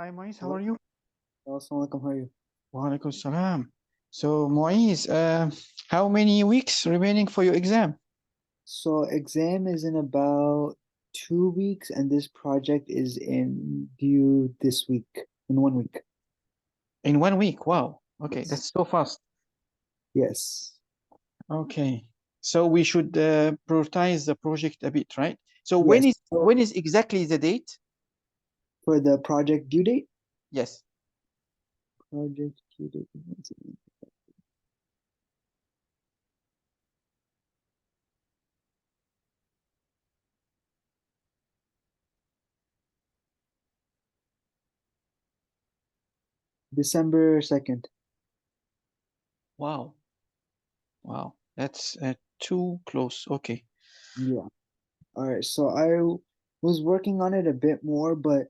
Hi, Moise, how Hello. are you? Assalamu alaikum, how are you? Wa alaikum salam. So, Moise, how many weeks remaining for your exam? So exam is in about 2 weeks, and this project is in due this week, in 1 week. In 1 week. Wow. Okay, Yes. that's so fast. Yes. Okay. So we should prioritize the project a bit, right? So Yes. So when is exactly the date? for the project due date, Yes. project due date, one second. December 2nd. Wow. Wow. That's too close. Okay. Yeah. All right. So I was working on it a bit more, but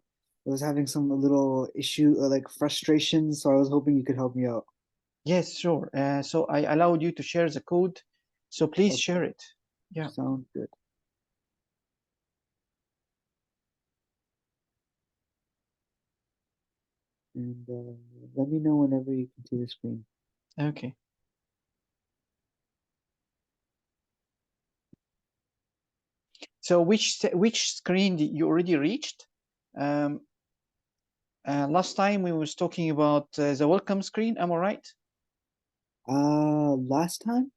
I was having some little issue, like frustration. So I was hoping you could help me out. Yes, sure. So I allowed you to share the code. So please Okay. share it. Yeah. Sounds good. And let me know whenever you can see the screen. Okay. So which screen did you already reached? Um, last time we was talking about the welcome screen. Am I right? Last time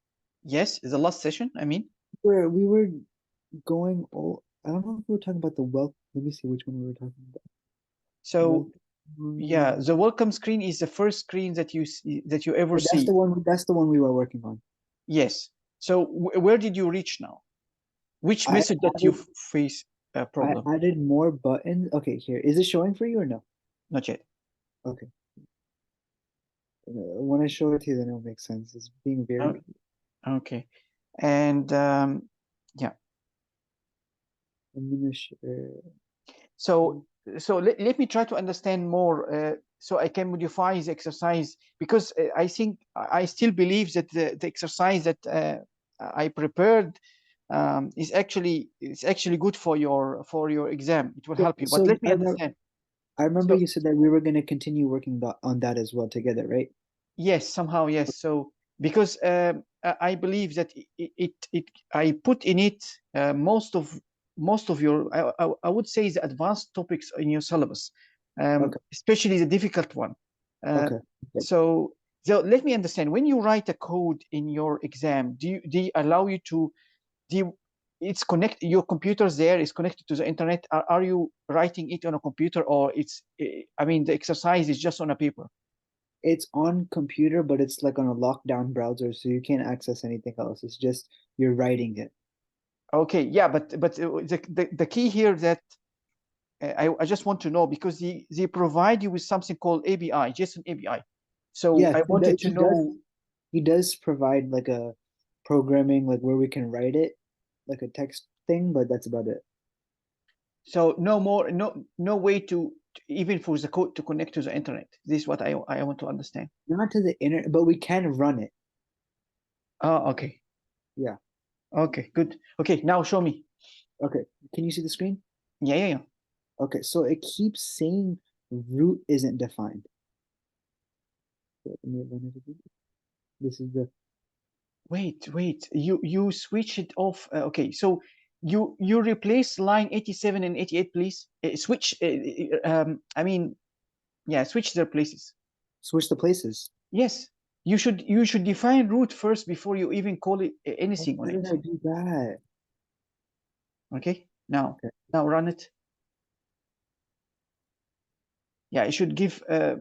Yes, the last session. I mean. we were going. Oh, I don't know if we were talking about the well. Let me see which one we were talking about. So yeah, Welcome. the welcome screen is the first screen that you see, that you ever That's see. the one. That's the one we were working on. Yes. So where did you reach now? Which I message that you added. face a I problem? added more buttons. Okay, here is it showing for you or no? Not yet. Okay. When I show it to you, then it'll make sense. It's being very. Oh, okay. And yeah. I'm gonna share. So let me try to understand more so I can modify the exercise because I think I still believe that the exercise that I prepared is actually good for your exam. It will Yeah. help you. But So let me understand. I remember So you said that we were gonna continue working on that as well together, right? yes, somehow yes. So because I believe that it I put in it most of your I would say the advanced topics in your syllabus, Okay. especially the difficult one. Uh, Okay. Okay. so so let me understand. When you write a code in your exam, do you allow you to do you, it's connect your computers there is connected to the internet. Are you writing it on a computer or it's I mean the exercise is just on a paper? It's on computer, but it's like on a lockdown browser, so you can't access anything else. It's just you're writing it. Okay, yeah, but the key here that I just want to know because they provide you with something called ABI, JSON ABI. So Yes, I wanted to he does. know. He does provide like a programming, like where we can write it, like a text thing, but that's about it. So no more, no way to even for the code to connect to the internet. This is what I want to understand. Not to the internet, but we can run it. Oh, okay, Yeah. okay, good. Okay, now show me. Okay. Can you see the screen? Yeah, yeah, yeah. Okay. So it keeps saying root isn't defined. Let me run it again. This is the. Wait. You switch it off. Okay, so you replace line 87 and 88, please. Switch. I mean, yeah, switch their places. Switch the places. Yes, you should define root first before you even call it anything on How did it. I do that? Okay, now Okay. now run it. Yeah, it should give. Uh,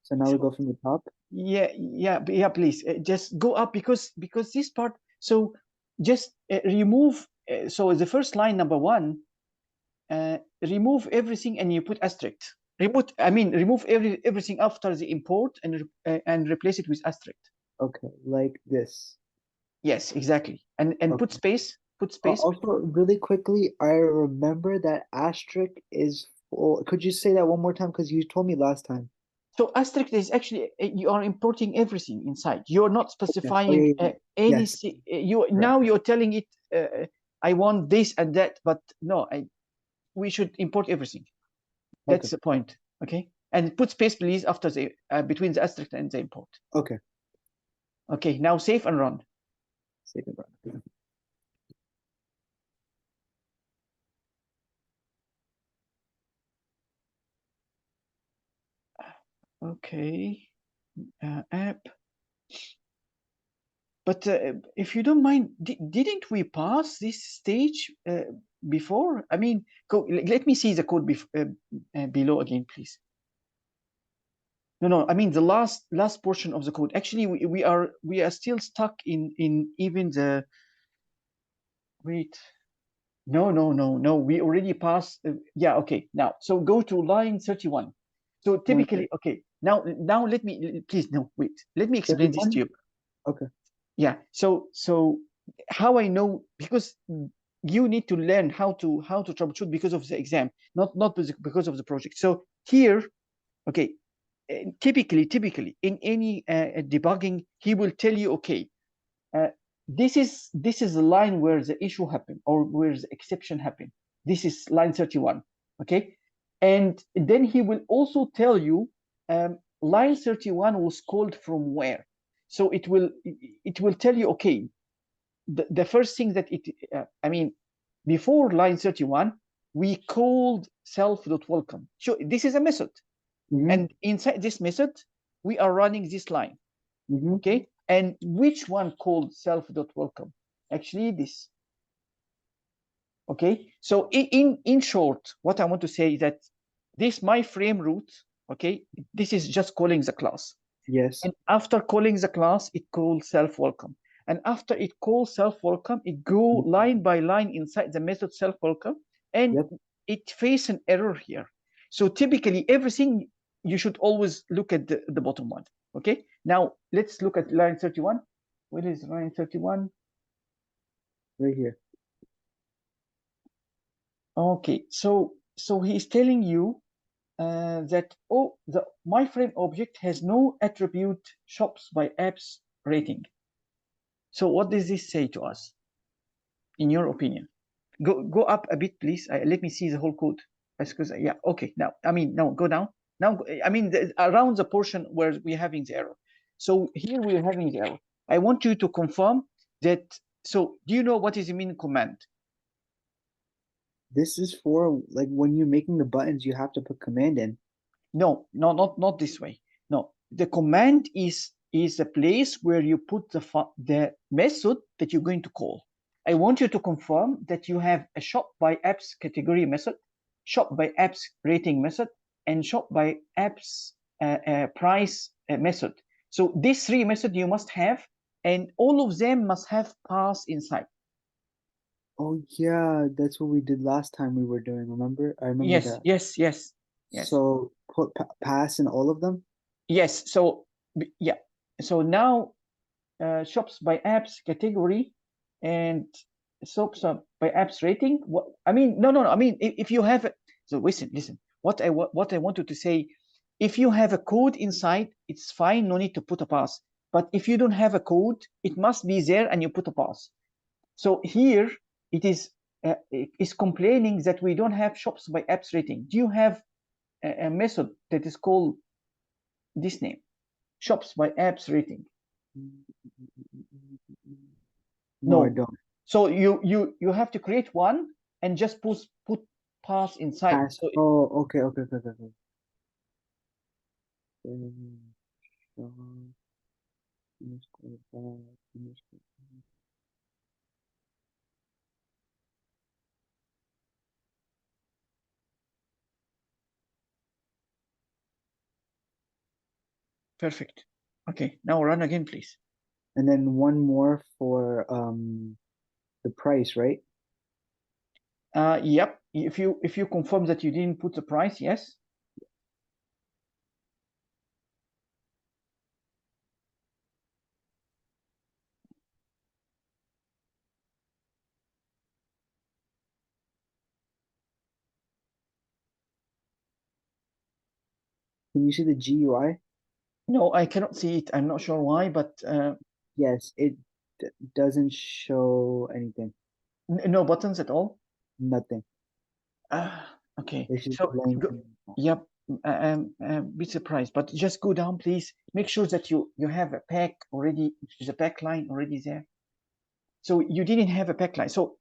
So now we so go from the top. yeah, please just go up because this part. So just remove. So the first line number one, remove everything and you put asterisk. Remove everything after the import and replace it with asterisk. Okay, like this. Yes, exactly. And put Okay. space. Put space. Also, really quickly, I remember that asterisk is for. Could you say that one more time? Because you told me last time. So asterisk is actually you are importing everything inside. You're not Okay. Oh, yeah, specifying yeah, yeah. Yes. anything. You Right. now you're telling it. I want this and that, but no, we should import everything. Okay. That's the point. Okay, and put space please after the between the asterisk and the import. Okay. Okay, now save and run. Save and run. Okay, app. But if you don't mind, didn't we pass this stage before? I mean, let me see the code below again, please. No, I mean the last portion of the code. Actually, we are still stuck in even the. Wait, no. We already passed. Yeah, okay. Now, so go to line 31. So typically, okay. Now let me please no wait. Let me explain this to you. Okay. Yeah. So how I know, because you need to learn how to troubleshoot because of the exam, not because of the project. So here, okay, typically in any debugging, he will tell you, okay, this is the line where the issue happened or where the exception happened. This is line 31. Okay, and then he will also tell you line 31 was called from where. So it will tell you, okay, the first thing that I mean, before line 31, we called self.welcome. So this is a method. And inside this method, we are running this line. Okay. And which one called self.welcome? Actually, this. Okay. So in short, what I want to say is that this my frame root, okay, this is just calling the class. Yes. And after calling the class, it calls self-welcome. And after it calls self-welcome, it go line by line inside the method self-welcome, and it face an error here. So typically, everything, you should always look at the bottom one. Okay. Now let's look at line 31. Where is line 31? Right here. Okay. So he's telling you that my frame object has no attribute shops by apps rating. So what does this say to us, in your opinion? Go up a bit, please. Let me see the whole code. Because yeah, okay. Now, I mean, no, go down. Now, I mean, around the portion where we're having the error. So here we're having the error. I want you to confirm that. So do you know what is the mean command? This is for like when you're making the buttons, you have to put command in. No, not this way. No, the command is a place where you put the method that you're going to call. I want you to confirm that you have a shop by apps category method, shop by apps rating method, and shop by apps price method. So these three methods you must have, and all of them must have pass inside. Oh yeah, that's what we did last time we were doing. Remember? I remember Yes, that. yes. So put pass in all of them? Yes. So yeah. So now shops by apps category and shops by apps rating. What I mean, no. I mean, if you have so listen. What I wanted to say, if you have a code inside, it's fine. No need to put a pass. But if you don't have a code, it must be there, and you put a pass. So here it is complaining that we don't have shops by apps rating. Do you have a method that is called this name, shops by apps rating? No, I don't. So you have to create one and just put pass inside. Pass. So Oh, okay. perfect. Okay, now run again, please. And then one more for the price, right? Yep. If you confirm that you didn't put the price, yes. Can you see the GUI? No, I cannot see it. I'm not sure why, but Yes, it doesn't show anything. no buttons at all. Nothing. Okay. It's just So blank. yep. be surprised, but just go down, please. Make sure that you have a pack already. There's a pack line already there. So you didn't have a pack line. So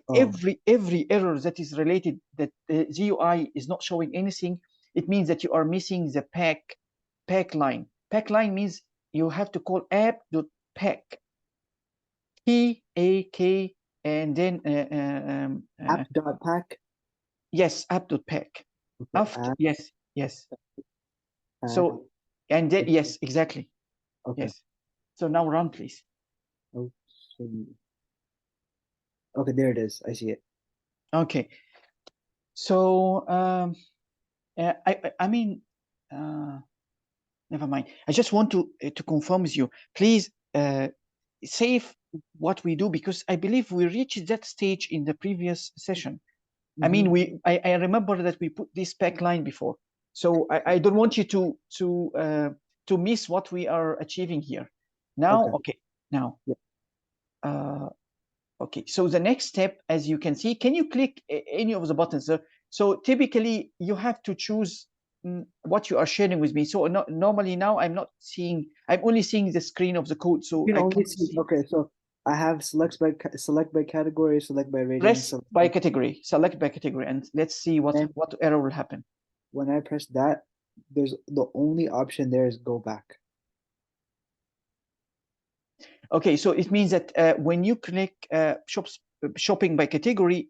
Oh, every error that is related that the GUI is not showing anything, it means that you are missing the pack line. Pack line means you have to call app.pack, P-A-K, and then app.pack. yes, app.pack. Okay, After yes. pack. So and then yes, exactly. Okay. Yes. So now run, please. Okay. Okay, there it is. I see it. Okay. So I mean, never mind. I just want to confirm with you. Please save what we do, because I believe we reached that stage in the previous session. I mean, I remember that we put this pack line before, so I don't want you to miss what we are achieving here. Now, Okay. okay. Now, Yeah. okay. So the next step, as you can see, can you click any of the buttons? So typically you have to choose what you are sharing with me. So normally now I'm not seeing. I'm only seeing the screen of the code, so You can I only can't see. see. Okay, so I have select by category, select by rating, Press by category, select by category, and let's see and what error will happen. when I press that, there's the only option there is go back. Okay, so it means that when you click shopping by category,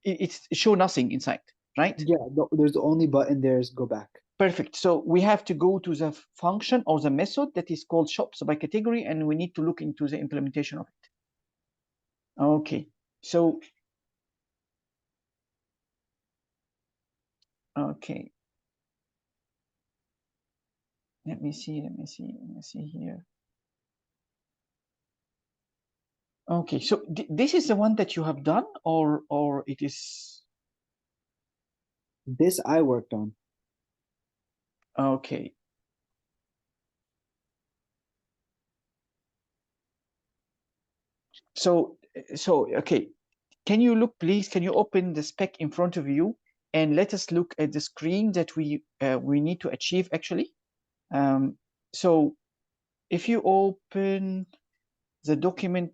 it's show nothing inside, right? Yeah, there's the only button there is go back. Perfect. So we have to go to the function or the method that is called shops by category, and we need to look into the implementation of it. Okay. So, okay. Let me see here. Okay, so this is the one that you have done, or it is This I worked on. okay. So okay. Can you look, please? Can you open the spec in front of you and let us look at the screen that we need to achieve actually? So if you open the document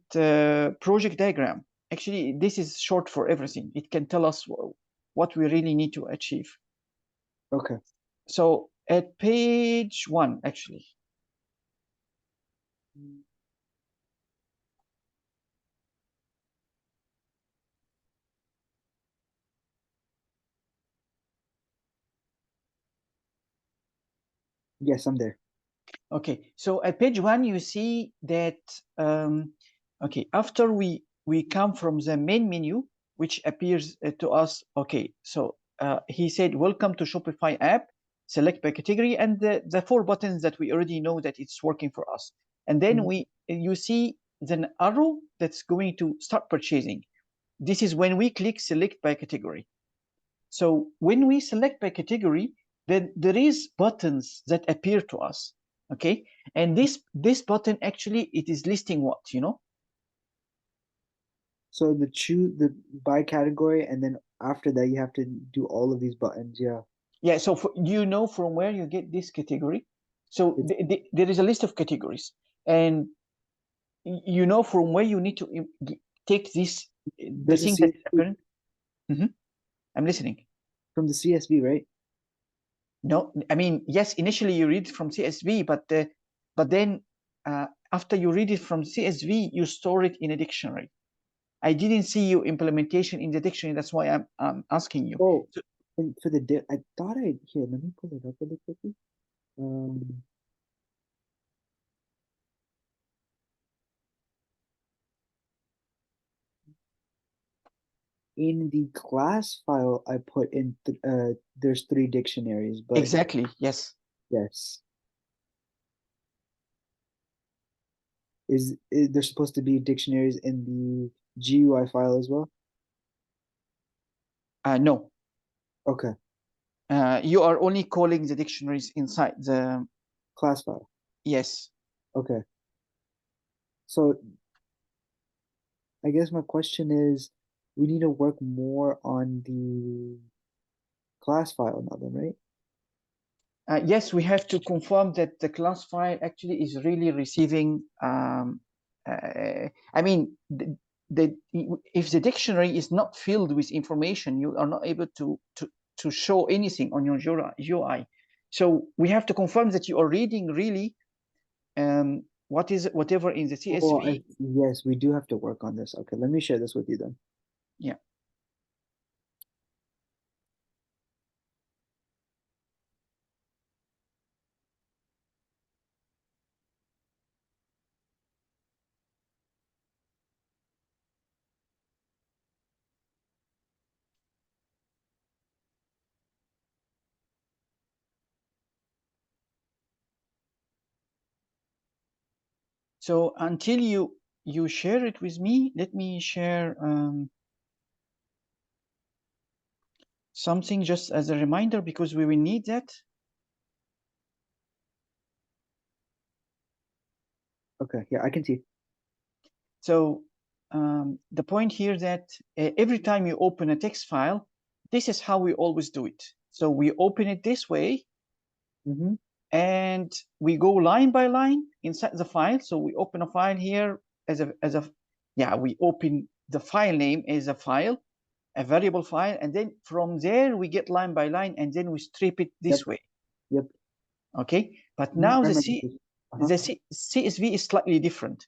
project diagram, actually this is short for everything. It can tell us what we really need to achieve. Okay. So at page 1, actually. Yes, I'm there. Okay, so at page 1, you see that, okay, after we come from the main menu, which appears to us, okay, so he said, welcome to Shopify app, select by category, and the 4 buttons that we already know that it's working for us. And then you see the arrow that's going to start purchasing. This is when we click select by category. So when we select by category, then there is buttons that appear to us. Okay, and this button actually it is listing what, you know. So the by category, and then after that you have to do all of these buttons. Yeah. Yeah, so do you know from where you get this category? So there is a list of categories, and you know from where you need to take this the There's a thing that CSV appearing. I'm listening. from the CSV, right? No, I mean, yes, initially you read from CSV, but then after you read it from CSV, you store it in a dictionary. I didn't see your implementation in the dictionary. That's why I'm asking you. Oh, So, and for I thought here, let me pull it up really quickly. Um, in the class file, I put in there's 3 dictionaries, but exactly, yes. yes, is there supposed to be dictionaries in the GUI file as well? No, Okay, you are only calling the dictionaries inside the, class file. yes. Okay, so I guess my question is, we need to work more on the class file now then, right? Yes, we have to confirm that the class file actually is really receiving. I mean, if the dictionary is not filled with information, you are not able to show anything on your UI. So we have to confirm that you are reading really whatever in the CSV. Oh, yes, we do have to work on this. Okay, let me share this with you then. Yeah. So until you share it with me, let me share something just as a reminder, because we will need that. Okay, yeah, I can see. So the point here that every time you open a text file, this is how we always do it. So we open it this way, and we go line by line inside the file. So we open a file here we open the file name as a file, a variable file, and then from there we get line by line, and then we strip it this way. Yep. Okay, but now the CSV is slightly different.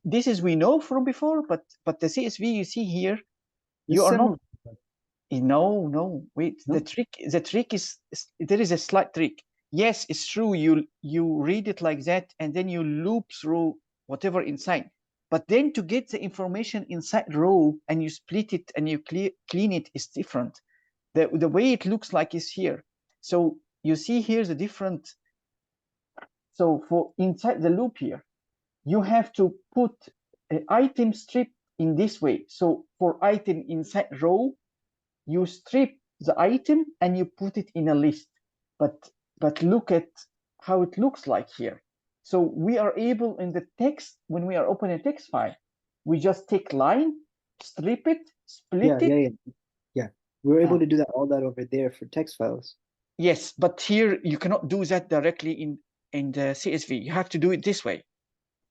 This is we know from before, but the CSV you see here, you are not. No, wait. No? The trick is there is a slight trick. Yes, it's true. You read it like that, and then you loop through whatever inside. But then to get the information inside row and you split it and you clean it is different. The way it looks like is here. So you see here the different. So for inside the loop here, you have to put an item strip in this way. So for item inside row, you strip the item and you put it in a list. But look at how it looks like here. So we are able in the text, when we are opening a text file, we just take line, strip it, split it. Yeah. We were able to do that over there for text files. Yes, but here you cannot do that directly in the CSV. You have to do it this way.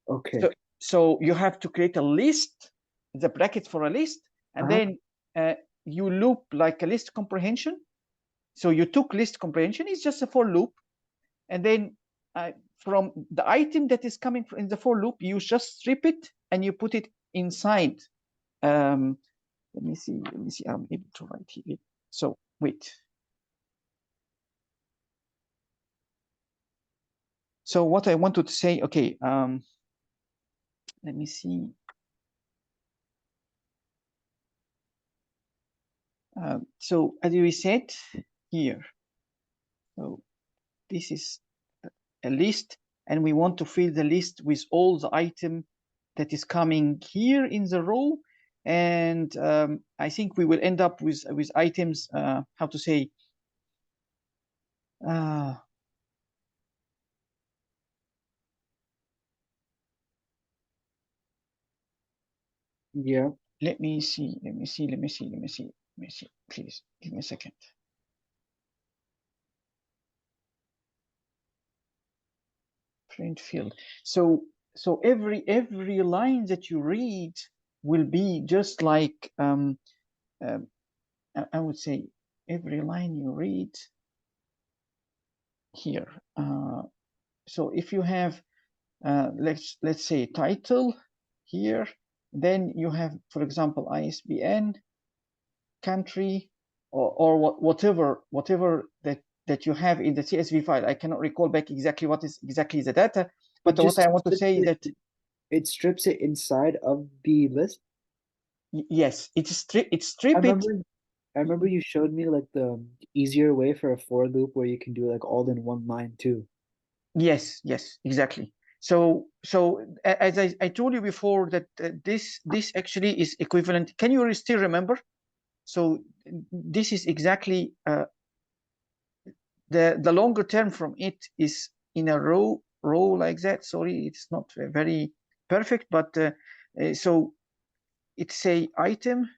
Okay. So you have to create a list, the brackets for a list, and then you loop like a list comprehension. So you took list comprehension, it's just a for loop. And then from the item that is coming in the for loop, you just strip it and you put it inside. Let me see, I'm able to write here. So wait. So what I wanted to say, okay, let me see. So as we said here, so this is a list, and we want to fill the list with all the item that is coming here in the row. And I think we will end up with items, how to say, yeah. Let me see, please give me a second. Print field. So every line that you read will be just like I would say every line you read here. So if you have let's say title here, then you have, for example, ISBN, country, or whatever that you have in the CSV file. I cannot recall back exactly what is exactly the data, but what I want to say is that it strips it inside of the list. Yes, it's strip it. I remember you showed me like the easier way for a for loop where you can do like all in one line too. Yes, exactly. So as I told you before that this actually is equivalent. Can you still remember? So this is exactly the longer term from it is in a row like that. Sorry, it's not very perfect, but so it's a item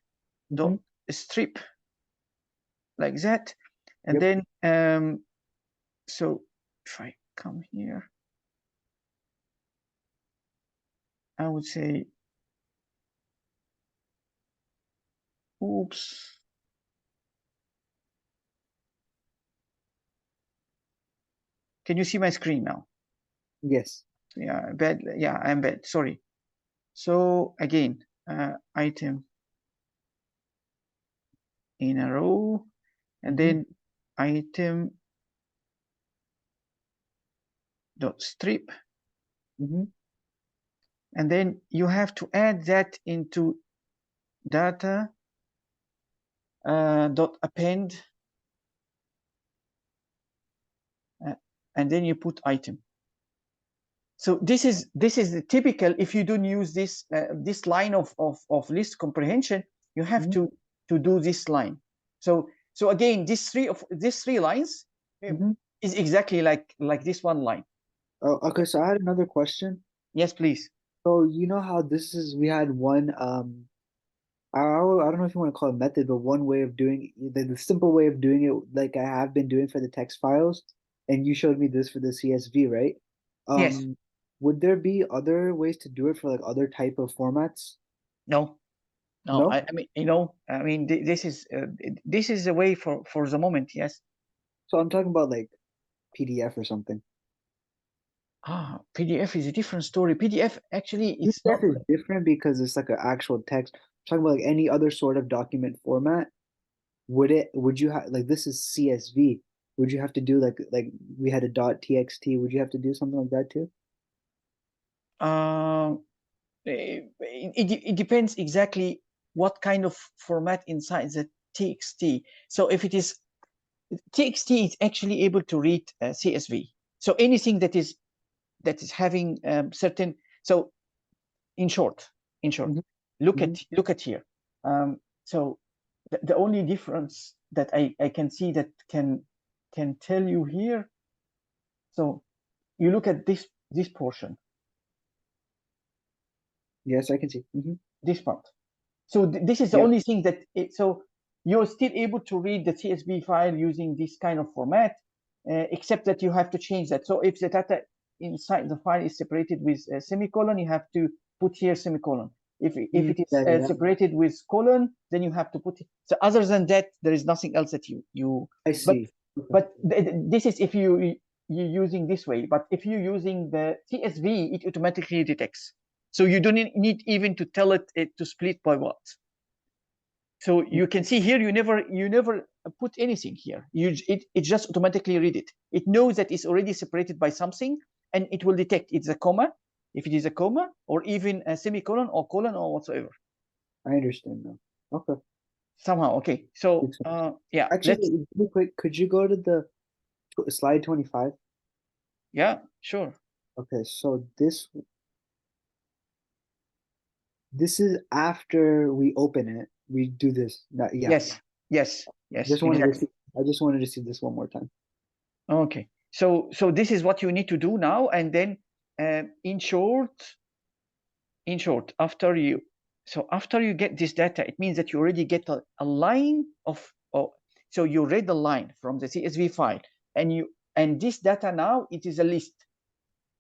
dot strip. like that. And Yep. then so if I come here, I would say, oops. Can you see my screen now? Yes. Yeah, bad. Yeah, I'm bad. Sorry. So again, item in a row, and then item dot strip, and then you have to add that into data dot append, and then you put item. So this is the typical. If you don't use this line of list comprehension, you have to do this line. So again, these three lines is exactly like this one line. Oh, okay. So I had another question. Yes, please. So you know how this is, we had one, I don't know if you want to call it method, but one way of doing the simple way of doing it, like I have been doing for the text files, and you showed me this for the CSV, right? Yes. Would there be other ways to do it for like other type of formats? No. No. No? I mean, I mean, this is the way for the moment. Yes. So I'm talking about like PDF or something. PDF is a different story. PDF actually it's PDF not. is different because it's like an actual text. I'm talking about like any other sort of document format. Would you have like, this is CSV? Would you have to do like we had a .txt? Would you have to do something like that too? It depends exactly what kind of format inside the TXT. So if it is TXT, it's actually able to read CSV. So anything that is having certain. So in short, Hmm. look Hmm. at here. So the only difference that I can see that can tell you here. So you look at this portion, Yes, I can see. this part. So this is the Yep. only thing that so you're still able to read the CSV file using this kind of format, except that you have to change that. So if the data inside the file is separated with a semicolon, you have to put here semicolon. If it is Yeah, yeah. separated with colon, then you have to put it. So other than that, there is nothing else that you. I But see. Okay. this is if you're using this way. But if you're using the CSV, it automatically detects. So you don't need even to tell it to split by what. So you can see here, you never put anything here. It just automatically read it. It knows that it's already separated by something, and it will detect it's a comma, if it is a comma, or even a semicolon or colon or whatsoever. I understand now. Okay. Somehow, okay. So Makes sense. yeah, let's. Actually, real quick, could you go to the slide 25? Yeah, sure. Okay, so this is after we open it. We do this. Yeah. Yes, yes, yes, Just wanted to exactly. see. I just wanted to see this one more time. Okay. So this is what you need to do now, and then in short, after you get this data, it means that you already get a line of. So you read the line from the CSV file, and this data now, it is a list.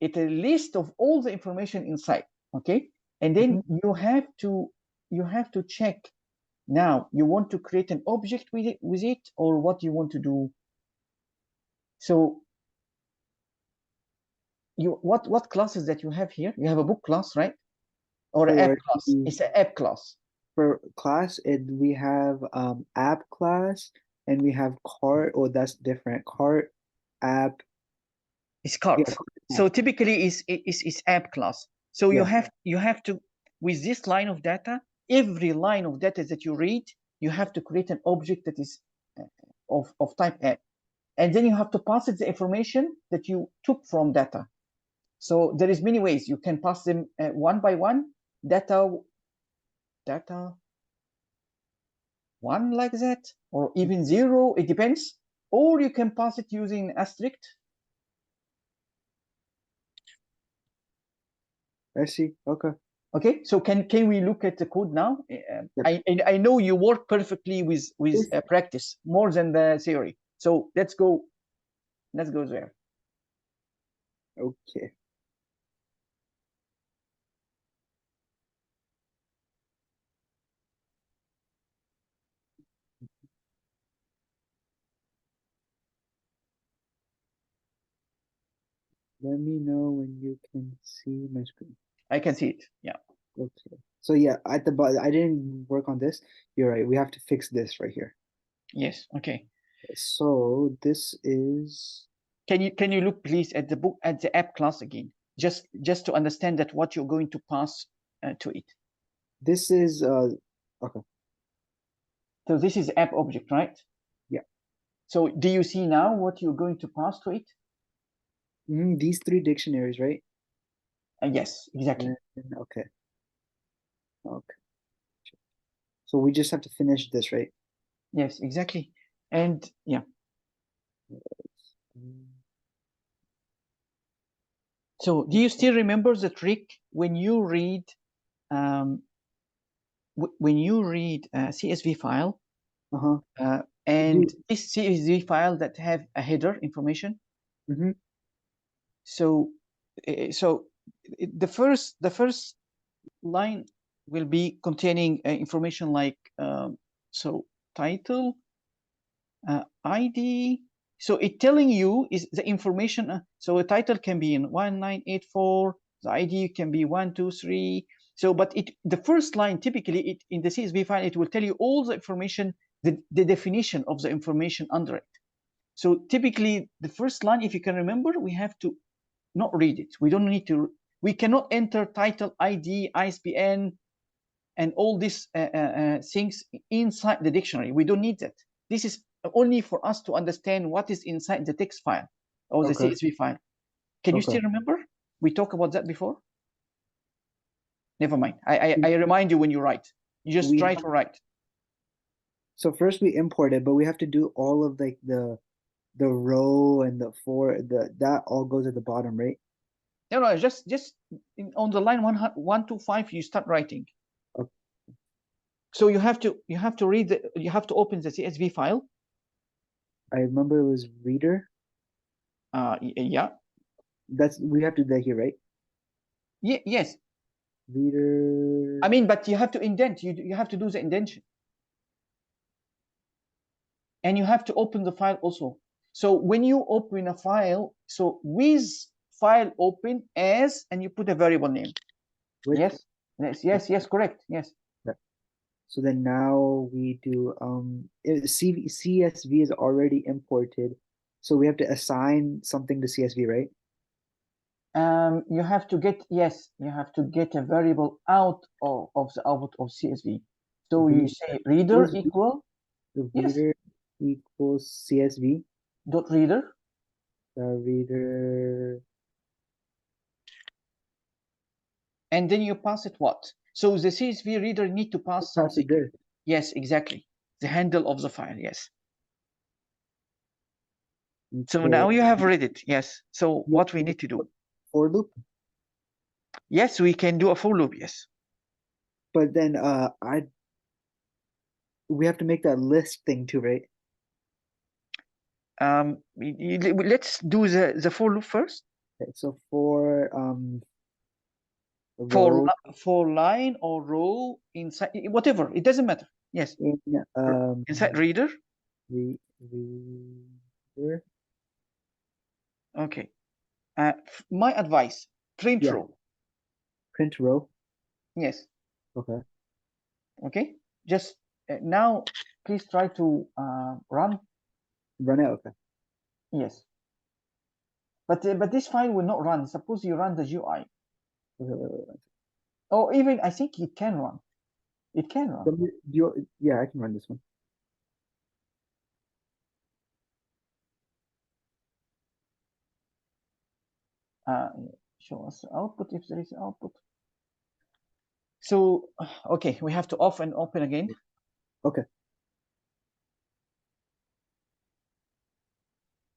It's a list of all the information inside. Okay, and then you have to check. Now you want to create an object with it, or what you want to do. So what classes that you have here? You have a book class, right? Or an app For class? It's an app class. for class, we have app class, and we have cart. Oh, that's different. Cart, app. It's Yeah, cart. app. So typically is app class. So Yeah. you have to, with this line of data, every line of data that you read, you have to create an object that is of type app, and then you have to pass it the information that you took from data. So there is many ways you can pass them one by one. Data one, like that, or even zero. It depends. Or you can pass it using asterisk. I see. Okay. Okay, so can we look at the code now? Yep. I know you work perfectly with practice more than the theory. So let's go there. Okay. Let me know when you can see my screen. I can see it. Yeah. Okay. So yeah, at the bottom, I didn't work on this. You're right. We have to fix this right here. Yes. Okay. So this is. Can you look please at the book at the app class again, just to understand that what you're going to pass to it. This is okay. So this is app object, right? Yeah. So do you see now what you're going to pass to it? These three dictionaries, right? Yes, exactly. Okay. Okay. So we just have to finish this, right? Yes, exactly. And yeah. So do you still remember the trick when you read CSV file and this CSV file that have a header information? So the first line will be containing information like so title, ID. So it telling you is the information. So a title can be in 1984. The ID can be 123. So, but the first line typically in the CSV file it will tell you all the information, the definition of the information under it. So typically the first line, if you can remember, we have to not read it. We don't need to. We cannot enter title, ID, ISBN, and all these things inside the dictionary. We don't need that. This is only for us to understand what is inside the text file or the CSV file. Can you still remember? We talked about that before. Never mind. I remind you when you write. You just try to write. So first we import it, but we have to do all of like the row and that all goes at the bottom, right? No, just on the line 125 you start writing. Okay. So you have to read you have to open the CSV file. I remember it was reader. Yeah. We have to do that here, right? Yeah, yes. Reader. I mean, but you have to indent. You have to do the indentation. And you have to open the file also. So when you open a file, so with file open as, and you put a variable name. Yes, correct. Yes. So then now we do CSV is already imported. So we have to assign something to CSV, right? You have to get a variable out of the output of CSV. So you say reader equal reader equals CSV dot reader. Reader. And then you pass it what? So the CSV reader need to pass something. Yes, exactly. The handle of the file. Yes. Okay. So now you have read it. Yes. So what we need to do? For loop. Yes, we can do a for loop. Yes. But then we have to make that list thing too, right? Let's do the for loop first. Okay, so for line or row inside whatever, it doesn't matter. Yes. Inside reader. Reader. Okay. My advice: print row. Print row. Yes. Okay. Okay. Just now, please try to run. Run it. Okay. Yes. But this file will not run. Suppose you run the GUI. Or even I think it can run. It can run. Yeah, I can run this one. Show us output if there is output. So okay, we have to off and open again. Okay.